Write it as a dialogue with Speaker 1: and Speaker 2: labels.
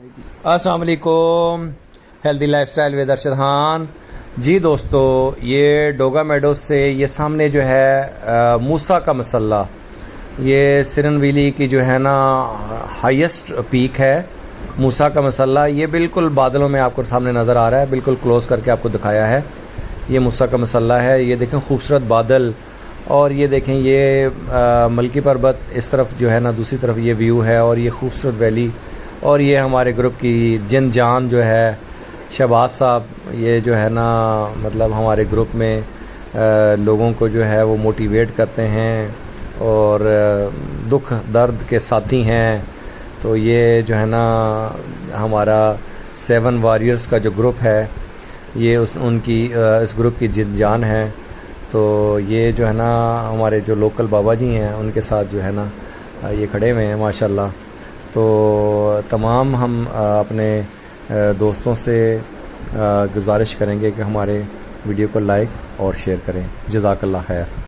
Speaker 1: अस्सलाम वालेकुम, healthy lifestyle with Arshad Khan. जी दोस्तों, ये डोगा मेडोज से ये सामने जो है मूसा का मसल्ला, ये सिरन वैली की जो है ना हाईएस्ट पीक है मूसा का मसल्ला। ये बिल्कुल बादलों में आपको सामने नज़र आ रहा है, बिल्कुल क्लोज करके आपको दिखाया है। ये मूसा का मसल्ला है। ये देखें खूबसूरत बादल, और ये देखें ये मलकी पर्वत इस तरफ जो है ना, दूसरी तरफ ये व्यू है, और ये खूबसूरत वैली। और ये हमारे ग्रुप की जिन जान जो है शहबाज साहब, ये जो है ना मतलब हमारे ग्रुप में लोगों को जो है वो मोटिवेट करते हैं और दुख दर्द के साथी हैं। तो ये जो है ना हमारा 7 वॉरियर्स का जो ग्रुप है, ये उनकी इस ग्रुप की जिन जान है। तो ये जो है ना हमारे जो लोकल बाबा जी हैं उनके साथ जो है ना ये खड़े हुए हैं माशाल्लाह। तो तमाम हम अपने दोस्तों से गुजारिश करेंगे कि हमारे वीडियो को लाइक और शेयर करें। जज़ाकल्लाह खैर।